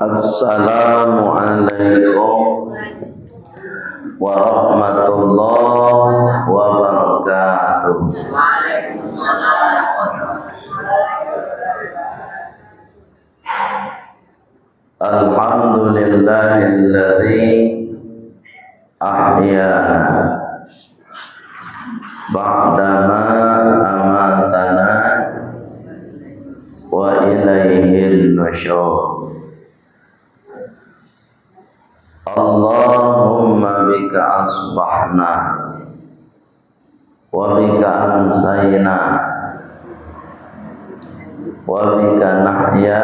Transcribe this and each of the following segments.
Assalamualaikum warahmatullahi wabarakatuh. Alhamdulillahilladzi ahyana ba'dama amatana wa ilaihin nusyur. Allahumma bika asbahna wa bika amsayna wa bika nahya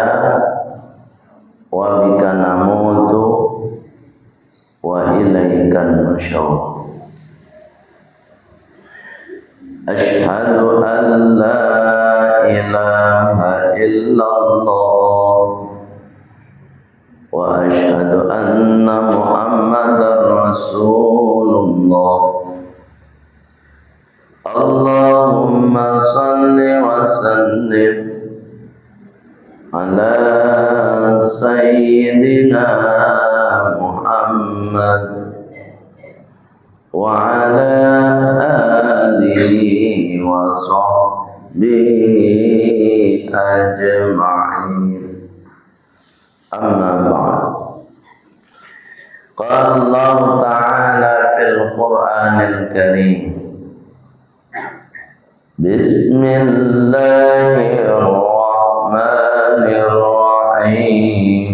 wa bika namutu wa ilaikan nusyur. Asyhadu an la ilaha illallah wa asyhadu anna Muhammadar Rasulullah. Allahumma salli wa sallim ala sayyidina Muhammad wa ala alihi wa sahbihi ajma'in. Amma ba'd. Qala Allah Ta'ala fil Qur'anil Karim. Bismillahirrahmanirrahim.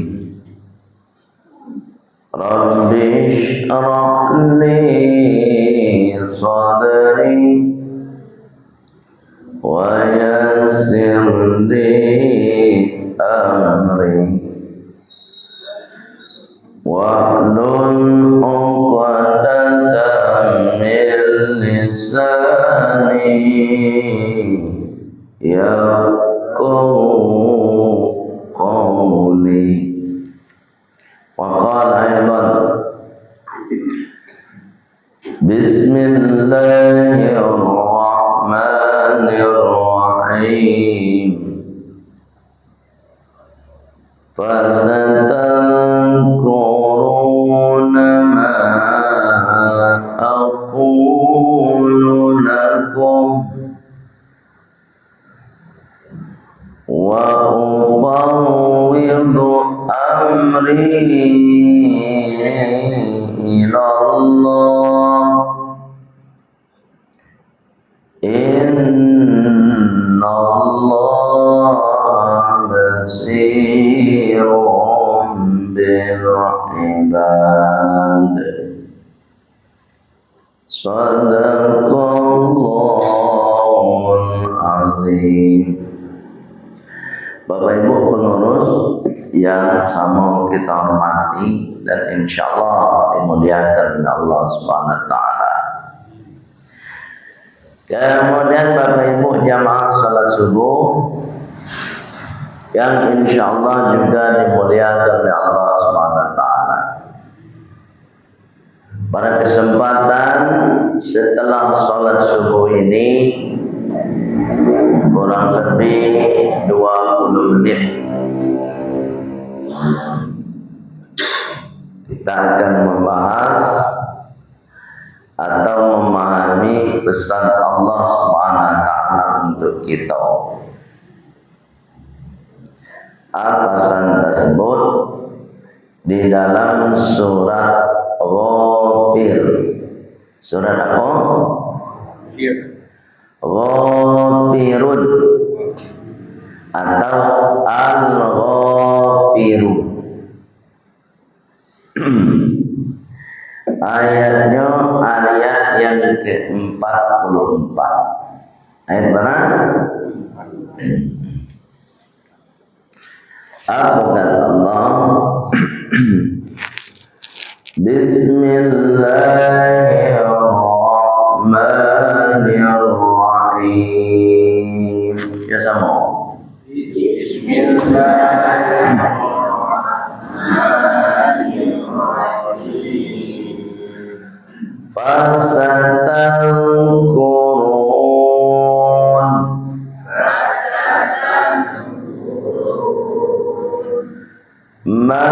Rabbi shrah li sadri wa yassir li amri wahlul 'uqdatam min lisani yafqahu qawli. Wa qala aidan Bismillahirrahmanirrahim. Fasatadhkuruna ma aqulu lakum wa ufawwidu amri ila Allah. Inna Allah basirun bil ibad. Shadaqallahul azim. Bapak Ibu pengurus yang sama kita hormati dan insyaallah dimuliakan oleh Allah Subhanahu wa taala. Kemudian Bapak Ibu jamaah salat subuh yang insyaallah juga dimuliakan oleh Allah Subhanahu wa taala. Pada kesempatan setelah salat subuh ini kurang lebih 20 menit kita akan membahas atau memahami pesan Allah Subhanahu wa taala untuk kita. Apa pesan tersebut? Di dalam surat Ghafir. Surat apa? Ghafirun atau Al-Ghafirun. Ayatnya ayat yang ke-44. Ayat mana? Apa kata Allah? Bismillahirrahmanirrahim. Ya sama. Bismillahirrahmanirrahim. Fasatadhkurun ma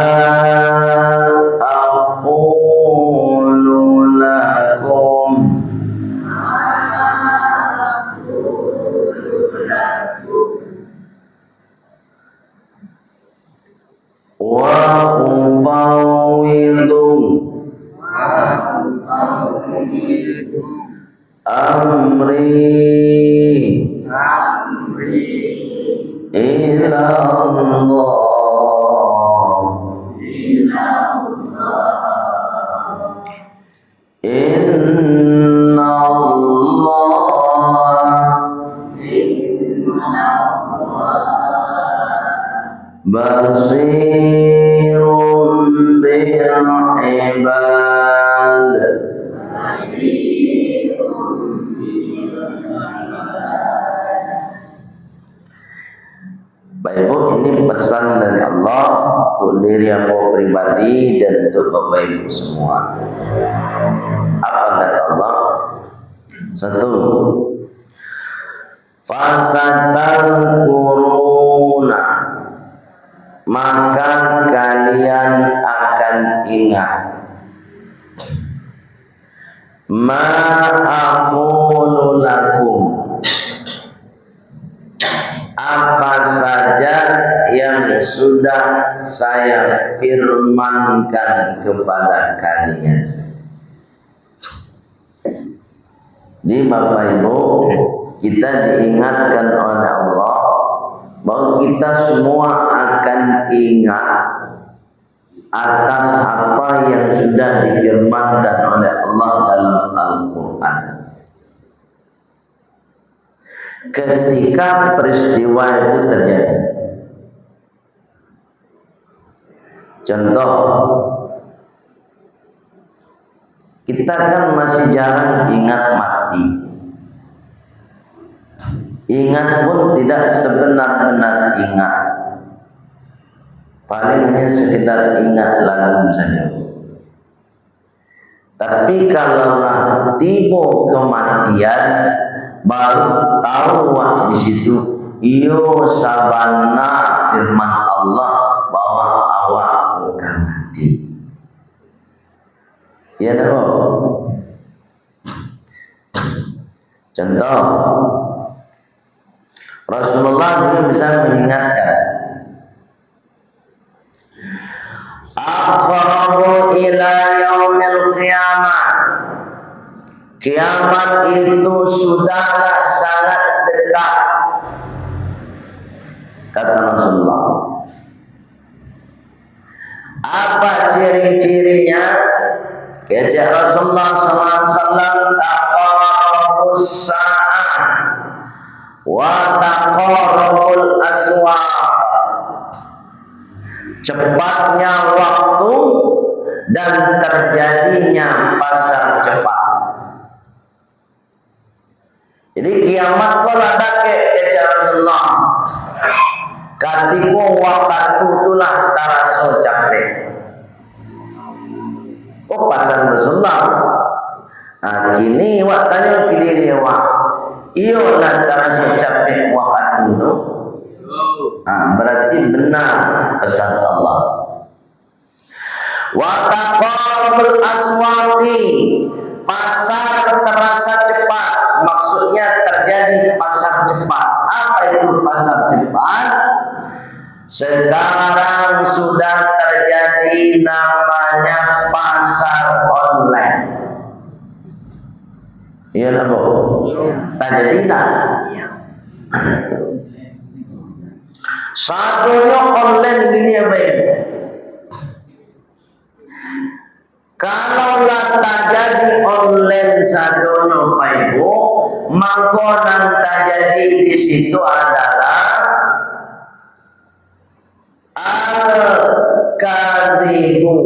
aqulu lakum wa ufawwidu amri ila Allah. Inna Allah basirun bil ibad. Bapak Ibu, ini pesan dari Allah untuk diri aku pribadi dan untuk Bapak Ibu semua. Apa kata Allah? 1. Fasatadkuruna, maka kalian akan ingat ma aqulu lakum, apa saja yang sudah saya firmankan kepada kalian. Di Bapak Ibu, kita diingatkan oleh Allah bahwa kita semua akan ingat atas apa yang sudah difirmankan oleh Allah dalam Al-Quran. Ketika peristiwa itu terjadi, contoh, kita kan masih jarang ingat mati. Ingat pun tidak sebenar-benar ingat, paling hanya sekedar ingat lalu saja. Tapi kalaulah tiba kematian, baru tahu di situ iyo sabana firman Allah bahwa awak akan mati. Ya tahu. Contoh, Rasulullah juga bisa mengingatkan, aqrabu ila yaumil qiyamah, kiamat itu sudahlah sangat dekat, kata Rasulullah. Apa ciri-cirinya? Kata Rasulullah SAW, taqarabus sa'ah wa taqarabul aswaq, cepatnya waktu dan terjadinya pasar cepat. Jadi kiamat kau ada ke Rasulullah. Katiku waktu itulah taraso capek. Oh pasar Rasulullah. Nah, kini waktanya kini wak. Iyo lah taraso capek waktu itu. Nah, berarti benar pesan Allah. Wa taqarabul aswaqi, pasar terasa cepat, maksudnya terjadi pasar cepat. Apa itu pasar cepat? Sekarang sudah terjadi namanya pasar online. Iya lah Bu. Tak jadi nak. Satunya online gini ya baik. Kalau tak jadi online sadonya Pak Ibu, maka nanti jadi di situ adalah al-kadhibu,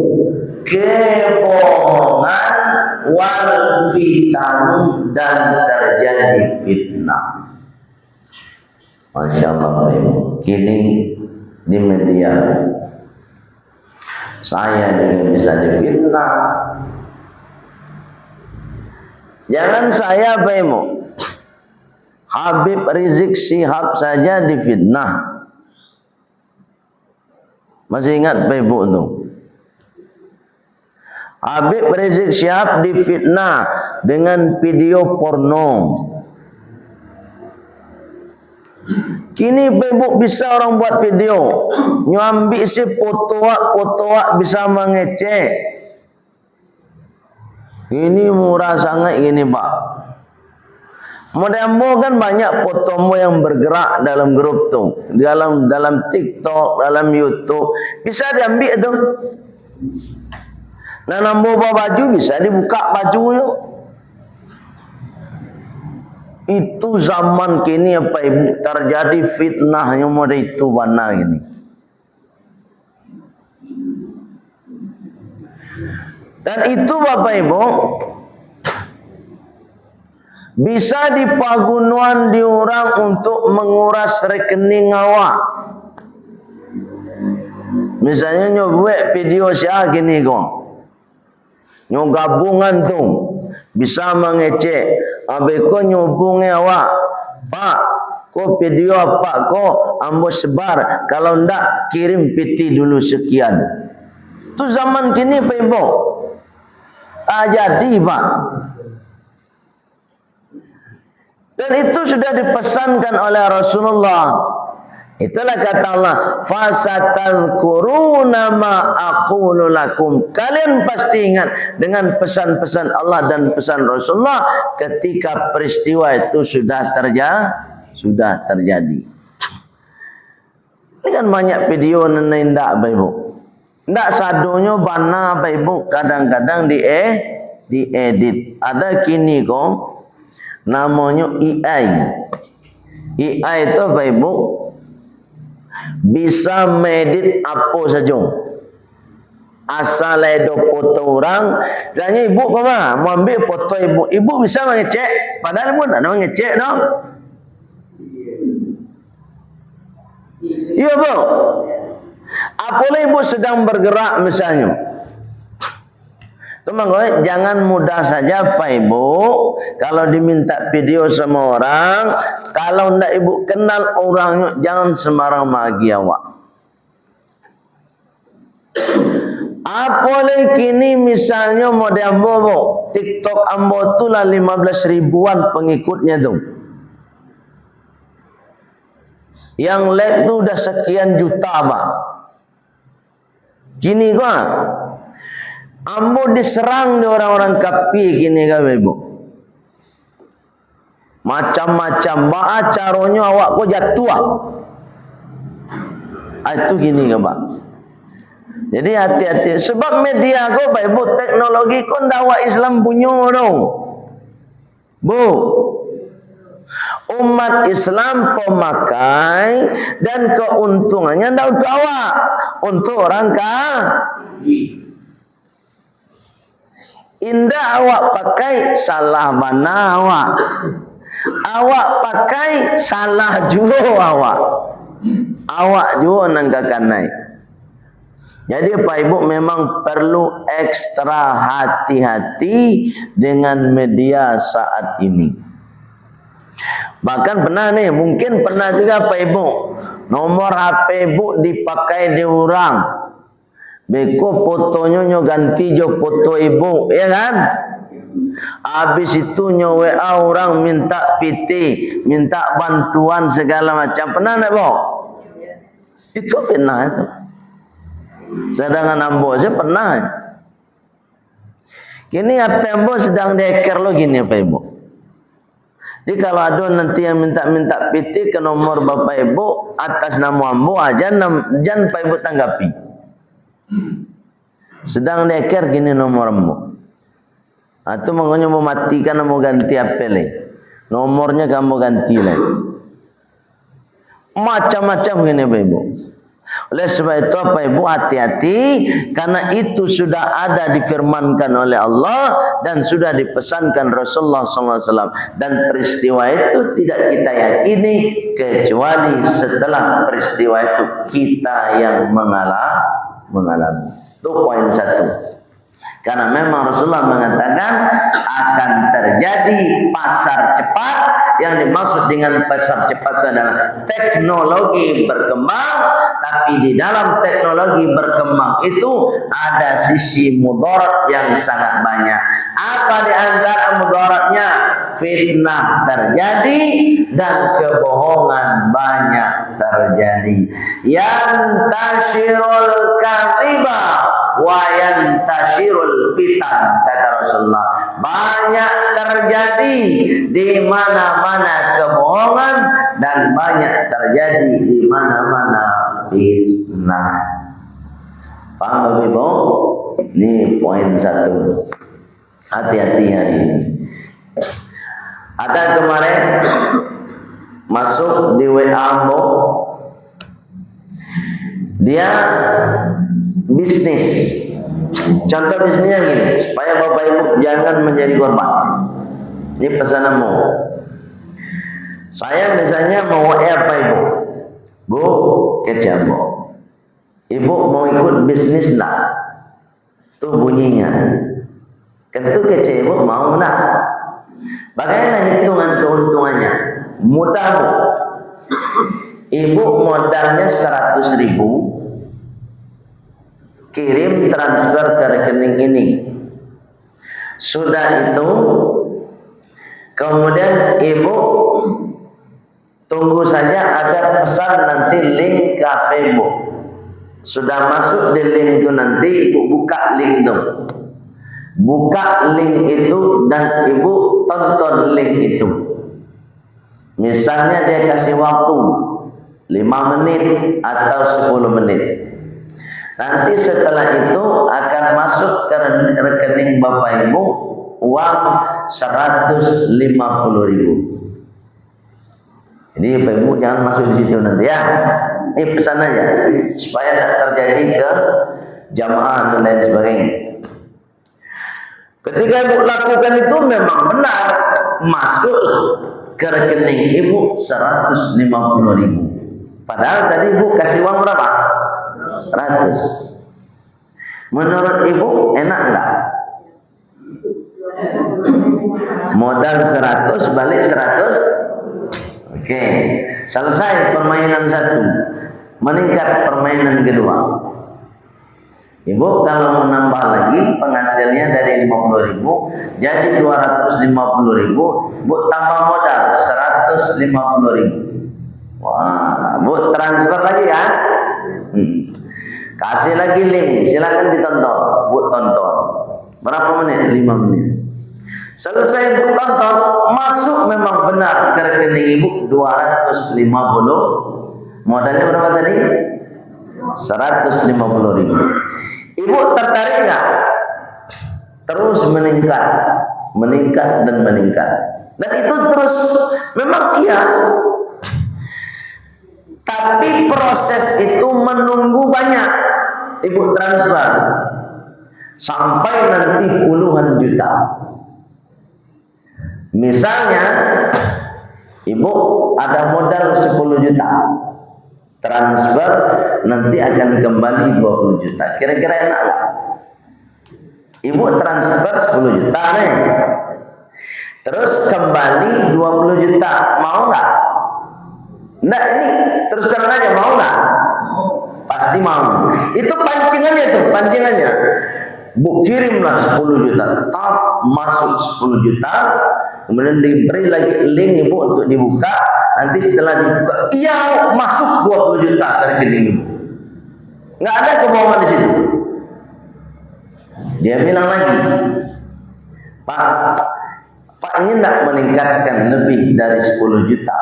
kebohongan, wal fitan, dan terjadi fitnah. Masya Allah Pak Ibu. Kini di media saya juga bisa difitnah. Jangan saya Pak Ibu, Habib Rizik Syihab saja difitnah. Masih ingat Pak Ibu tu? Habib Rizik Syihab difitnah dengan video porno. Kini Pak Ibu bisa orang buat video, nyambi si foto bisa mengecek. Ini murah sangat gini Pak. Modemo kan banyak fotomu yang bergerak dalam grup tu, dalam TikTok, dalam YouTube, bisa diambil tu. Nah, nambah baju bisa dibuka baju tu. Itu zaman kini apa Ibu terjadi fitnahnya model itu mana gini. Dan itu Bapak Ibu bisa dipagunuan di orang untuk menguras rekening awak. Misalnya nyobek video siapa gini kong, nyo gabungan tu bisa mengecek. Abeko nyobungnya awak, Pak, kok video apa kok ambo sebar, kalau ndak kirim piti dulu sekian. Tu zaman kini Pak Ibu tak jadi Pak. Dan itu sudah dipesankan oleh Rasulullah. Itulah kata Allah, fasatadhkuruna ma aqulu lakum. Kalian pasti ingat dengan pesan-pesan Allah dan pesan Rasulullah ketika peristiwa itu sudah terjadi. Ini kan banyak video nenek ndak Bapak Ibu. Ndak sadonyo bana Bapak Ibu, kadang-kadang diedit. Ada kini kok namanya AI. AI itu Bapak Ibu bisa medit apa saja. Asal ada foto orang, tanya ibu kemana? Mau ambil foto ibu. Ibu bisa mengecek, padahal ibu tidak mengecek dong. Iya Bu. Apabila ibu sedang bergerak misalnya, teman-teman, jangan mudah saja Pak Ibu kalau diminta video sama orang, kalau ndak ibu kenal orangnya, jangan sembarang magi awak. Apalagi kini misalnya model bobo TikTok ambo tu lah 15 ribuan pengikutnya tu. Yang like tu udah sekian juta Pak. Kini gua ambo diserang di orang-orang kapi gini kan Ibu. Macam-macam mak caranya awak kok jatuh. Itu gini kan Pak. Jadi hati-hati sebab media kok Pak Ibu, teknologi kok dakwah Islam punya dong. Bu. Umat Islam pemakai dan keuntungannya ndak untuk awak, untuk orang indah awak pakai salah mana awak. Awak pakai salah juga awak. Awak juga nangkakan naik. Jadi Pak Ibu memang perlu ekstra hati-hati dengan media saat ini. Bahkan pernah nih, mungkin pernah juga Pak Ibu, nomor HP Ibu dipakai di orang. Beko fotonya nyo ganti jo foto ibu, ya kan? Habis itu nyo WA orang minta PT, minta bantuan segala macam. Pernah enggak, Bu? Itu fitnah itu. Sedangkan ambo saya pernah. Kini HP ambo sedang deker lo gini Pak Ibu. Jadi kalau ada nanti yang minta PT ke nomor Bapak Ibu atas nama ambo aja, jangan Pak Ibu tanggapi. Sedang deker gini nomormu, atau makanya mau matikan mau ganti apa lagi, nomornya kamu ganti lagi, macam-macam gini Pak Ibu. Oleh sebab itu Pak Ibu hati-hati, karena itu sudah ada difirmankan oleh Allah dan sudah dipesankan Rasulullah SAW, dan peristiwa itu tidak kita yakini kecuali setelah peristiwa itu kita yang mengalami. Itu poin satu. Karena memang Rasulullah mengatakan akan terjadi pasar cepat. Yang dimaksud dengan pasar cepat itu adalah teknologi berkembang, tapi di dalam teknologi berkembang itu ada sisi mudarat yang sangat banyak. Apa di antara mudaratnya? Fitnah terjadi dan kebohongan banyak terjadi. Yantashirul kadhiba wa yantashirul fitan, kata Rasulullah. Banyak terjadi di mana-mana kebohongan dan banyak terjadi di mana-mana fitnah. Paham Bapak Ibu? Ini poin 1. Hati-hati hari ini. Ada kemarin masuk di WA Ambo, dia bisnis. Contoh bisnisnya gini, supaya Bapak Ibu jangan menjadi korban. Ini pesananmu. Saya misalnya mau WA Pak Ibu, Bu, kece Ambo, Ibu mau ikut bisnis enggak? Tuh bunyinya. Tentu kece Ibu mau enggak? Bagaimana hitungan keuntungannya? Mudah Bu. Ibu modalnya 100.000, kirim transfer ke rekening ini. Sudah itu, kemudian Ibu tunggu saja ada pesan nanti link ke HP Ibu. Sudah masuk di link itu nanti Ibu buka link itu. Buka link itu dan Ibu tonton link itu. Misalnya dia kasih waktu 5 menit atau 10 menit. Nanti setelah itu akan masuk ke rekening Bapak Ibu uang 150.000. Jadi Bapak Ibu jangan masuk di situ nanti ya. Ini pesan aja supaya tidak terjadi ke jamaah dan lain sebagainya. Ketika Ibu lakukan itu memang benar, masuk ke rekening Ibu 150.000. Padahal tadi Ibu kasih uang berapa? 100. Menurut Ibu enak enggak? Modal 100 balik 100. Oke, selesai permainan 1. Meningkat permainan kedua. Ibu kalau mau nambah lagi penghasilnya dari 50.000 jadi 250.000, Bu tambah modal 150.000. Wah, Bu transfer lagi ya. Kasih lagi link, silakan ditonton. Bu tonton. Berapa menit? 5 menit. Selesai Bu tonton, masuk memang benar ke rekening Ibu 250. Modalnya berapa tadi? 150.000. Ibu tertarik nggak? Terus meningkat, meningkat dan meningkat. Dan itu terus memang iya. Tapi proses itu menunggu banyak. Ibu transfer sampai nanti puluhan juta. Misalnya Ibu ada modal 10 juta. Transfer nanti akan kembali 20 juta. Kira-kira enak gak? Ibu transfer 10 juta nih. Terus kembali 20 juta. Mau gak? Enggak, ini terus terang aja, mau gak? Pasti mau. Itu pancingannya tuh, pancingannya. Bu kirimlah 10 juta. Tetap masuk 10 juta. Kemudian diberi lagi link Ibu untuk dibuka. Nanti setelah dibuka, iya masuk 20 juta ke rekening Ibu. Nggak ada kebohongan di situ. Dia bilang lagi, Pak ingin nggak meningkatkan lebih dari 10 juta?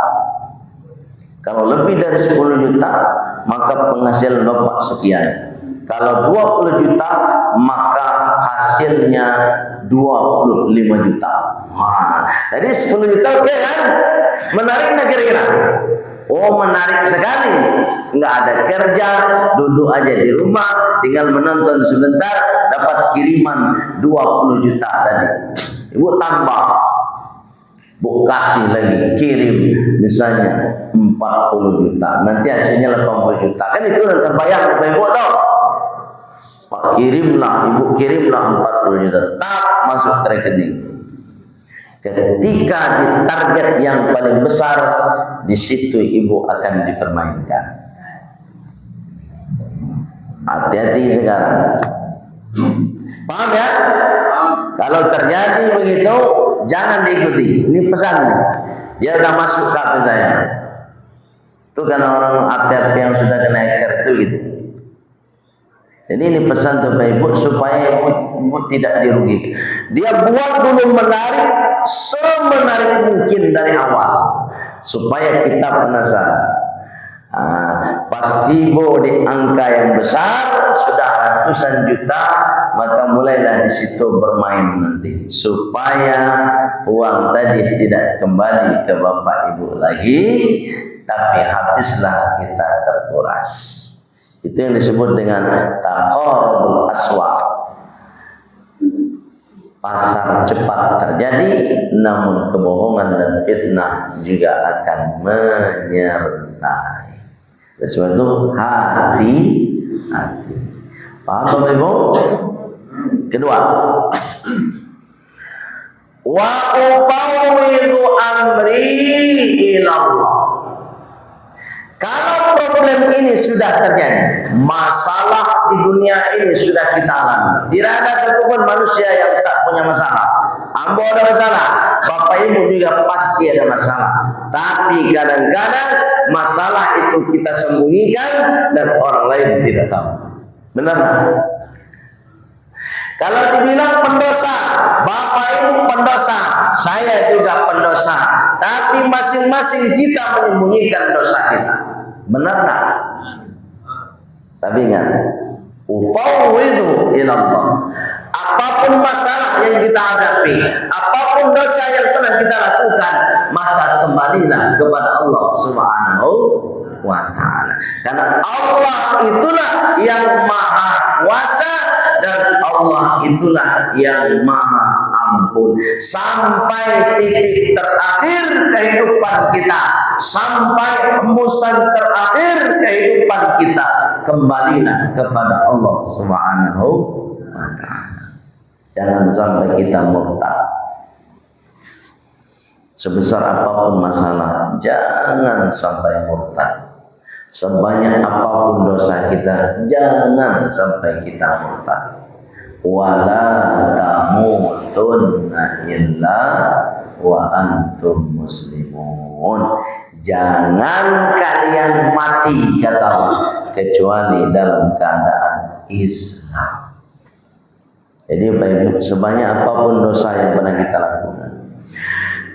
Kalau lebih dari 10 juta, maka penghasilan Bapak sekian. Kalau 20 juta, maka hasilnya 25 juta. Wah, jadi 10 juta oke kan? Menarik nggak kira-kira? Oh, menarik sekali. Nggak ada kerja, duduk aja di rumah, tinggal menonton sebentar, dapat kiriman 20 juta tadi. Ibu tambah, Bu kasih lagi, kirim misalnya 40 juta. Nanti hasilnya 80 juta. Kan itu udah terbayang Bapak Ibu tau? ibu kirimlah 40 juta, tak masuk ke rekening. Ketika di target yang paling besar, di situ ibu akan dipermainkan. Hati-hati sekarang. Paham ya? Kalau terjadi begitu, jangan diikuti. Ini pesan nih. Dia udah masuk ke HP saya. Itu karena orang HP yang sudah kena hacker itu gitu. Jadi ini pesan untuk ibu supaya ibu tidak dirugikan. Dia buat dulu menarik semenarik mungkin dari awal supaya kita penasaran. Pasti bu di angka yang besar sudah ratusan juta, maka mulailah di situ bermain nanti supaya uang tadi tidak kembali ke bapak ibu lagi, tapi habislah kita terkuras. Itu yang disebut dengan taqarrubul aswaq. Pasar cepat terjadi, namun kebohongan dan fitnah juga akan menyertai. Sebab itu hati-hati. Paham Bapak Ibu? Kedua, wa ufawwidu amri ila Allah. Kalau problem ini sudah terjadi, masalah di dunia ini sudah kita alami. Tidak ada satupun manusia yang tak punya masalah. Ambo ada masalah, bapak ibu juga pasti ada masalah. Tapi kadang-kadang masalah itu kita sembunyikan dan orang lain tidak tahu. Benar tak? Kalau dibilang pendosa, bapak ibu pendosa, saya juga pendosa. Tapi masing-masing kita menyembunyikan dosa kita. Benar tak? Tapi ingat, ufawwidu ila Allah. Apapun masalah yang kita hadapi, apapun dosa yang pernah kita lakukan, maka kembalilah kepada Allah Subhanahu wa ta'ala. Karena Allah itulah yang maha kuasa dan Allah itulah yang maha ampun. Sampai titik terakhir kehidupan kita, sampai hembusan terakhir kehidupan kita, kembalilah kepada Allah Subhanahu wa ta'ala. Jangan sampai kita murtad. Sebesar apapun masalah, jangan sampai murtad. Sebanyak apapun dosa kita, jangan sampai kita murtad. Wala tamutunna illa wa antum muslimun. Jangan kalian mati, kata Allah, kecuali dalam keadaan Islam. Jadi sebanyak apapun dosa yang pernah kita lakukan,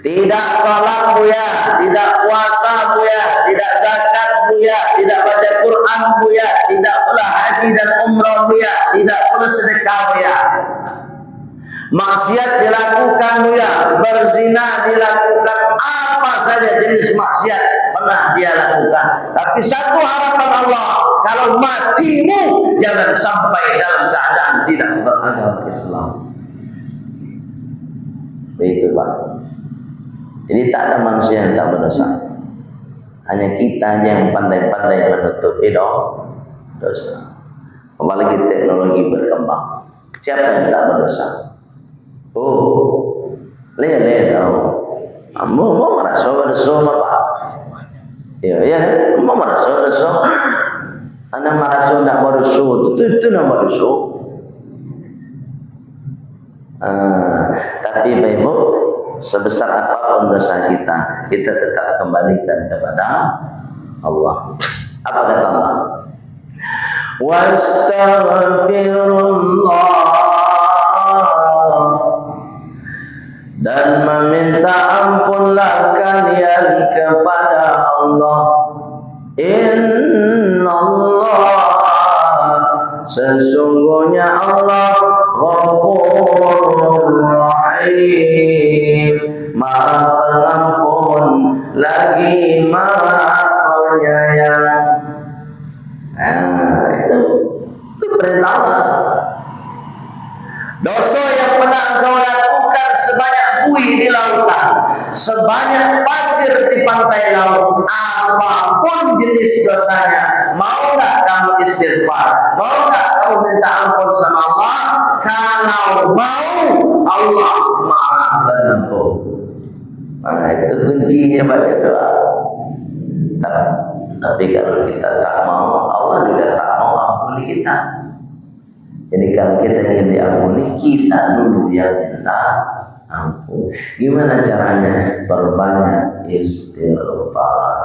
tidak salat buya, tidak puasa buya, tidak zakat buya, tidak baca Quran buya, tidak pula haji dan umrah buya, tidak pula sedekah buya. Maksiat dilakukan buya, berzina dilakukan, apa saja jenis maksiat pernah dia lakukan. Tapi satu harapan Allah, kalau matimu jangan sampai dalam keadaan tidak beragama Islam. Begitu Pak. Jadi tak ada manusia yang tak berdosa. Hanya kita yang pandai-pandai menutupi dosa. Apalagi teknologi berkembang. Siapa yang tak berdosa? Oh, lihat tahu. Mau merasa berdosa apa? Ya, mau merasa berdosa. Anda merasa tidak berdosa, itu nama berdosa. Tapi Ibu, sebesar apapun dosa kita, kita tetap kembalikan kepada Allah. Apa kata Allah? Wastaghfirullah, dan meminta ampunlah kalian kepada Allah. Innallah, sesungguhnya Allah Ghafurur Rahim, Maha Pengampun lagi Maha Penyayang. Itu perintah Allah. Dosa yang pernah engkau lakukan sebanyak buih di lautan, sebanyak pasir di pantai laut, apapun jenis dosanya, mau tak kamu istighfar, mau tak kamu minta minta ampun sama Allah, kalau mau Allah Maha Pengampun. Nah, itu kuncinya baca doa. Tapi kalau kita tak mau, Allah juga tak mau ampuni kita. Jadi kalau kita ingin diampuni, kita dulu yang minta ampun. Gimana caranya? Perbanyak istighfar.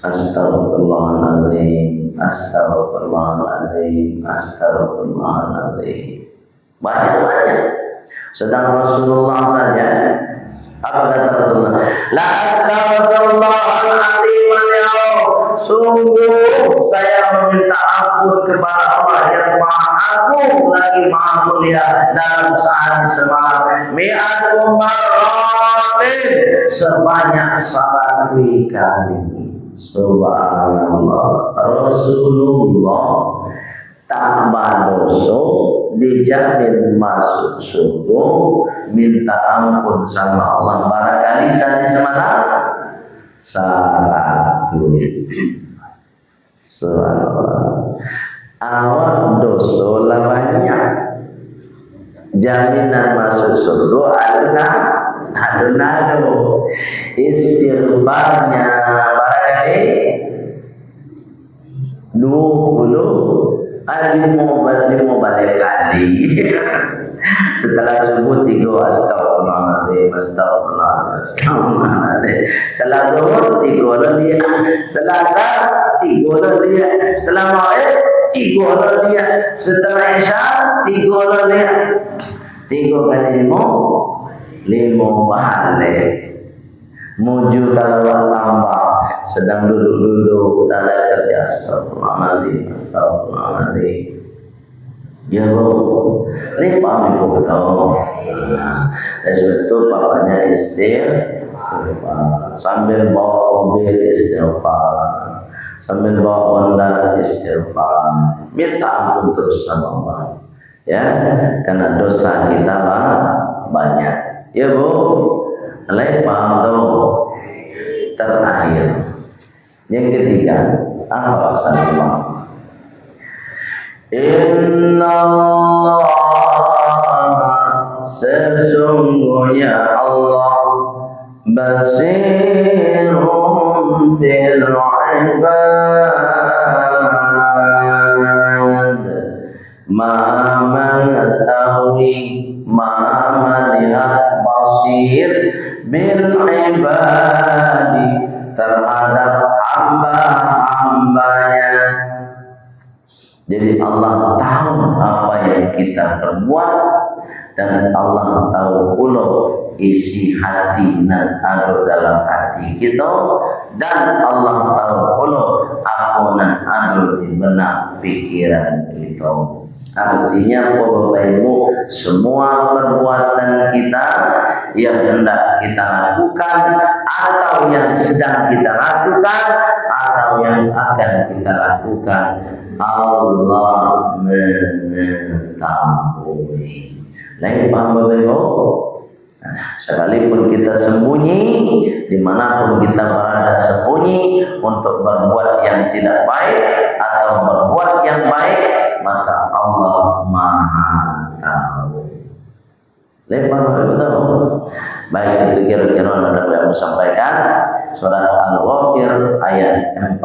Astagfirullahaladzim, astagfirullahaladzim, astagfirullahaladzim. Banyak-banyak. Sedang Rasulullah saja, apa kata Rasulullah? La astagfirullahaladzim ya Allah. Sungguh saya meminta ampun kepada Allah yang Maha Agung lagi Maha Mulia dalam sehari semalam. Mi'atum marratin, sebanyak 100 kali. Subhanallah. Rasulullah tambah dosa, dijamin masuk surga, minta ampun sama Allah barangkali sehari semalam 100. Subhanallah. Awak dosa lah banyak, jaminan masuk surga adu-adu. Istighfarnya barangkali 20 balik kali. Setelah subuh 3 astagfirullahaladzim, astagfirullahaladzim, astagfirullahaladzim. Setelah zuhur 3 lagi, setelah asar 3 lagi, setelah maghrib 3 lagi, setelah isya 3 lagi. 3 kali 5 balik. Muju kalau tambah, sedang duduk-duduk dalam kerja, astagfirullahaladzim, astagfirullahaladzim. Ya Bu, ini paham Ibu tahu. Itu bapaknya istighfar, sambil bawa mobil istighfar, sambil bawa Honda istighfar, minta ampun terus sama Allah. Ya, karena dosa kita banyak. Ya Bu, lain paham tahu. Terakhir, yang ketiga, apa pesan Allah? Inna Allah, sesungguhnya Allah basirun bil ibad, Maha mengetahui, Maha melihat, basir bil ibadi, terhadap hamba-hambanya. Jadi Allah tahu apa yang kita perbuat, dan Allah tahu pula isi hati dan ada dalam hati kita, dan Allah tahu pula apa yang ada di benak pikiran kita. Artinya Bapak Ibu, semua perbuatan kita yang hendak kita lakukan, atau yang sedang kita lakukan, atau yang akan kita lakukan, Allah mengetahui. Lain paham Bapak Ibu? Sekalipun kita sembunyi, dimanapun kita berada sembunyi untuk berbuat yang tidak baik atau berbuat yang baik, maka Allah Maha tahu. Lain paham Bapak Ibu tahu? Baik, itu kira-kira ada yang saya sampaikan. Surat Al-Ghafir ayat 44.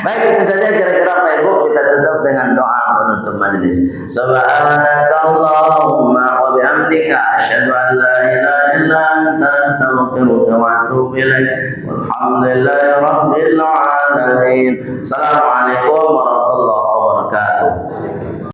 Baik, itu saja kira-kira Pak Ibu, kita tutup dengan doa penutup majelis. Subhanakallahumma wa bihamdika asyhadu an la ilaha illa anta astaghfiruka wa atubu ilaik. Walhamdulillahirabbil alamin. Assalamualaikum warahmatullahi wabarakatuh.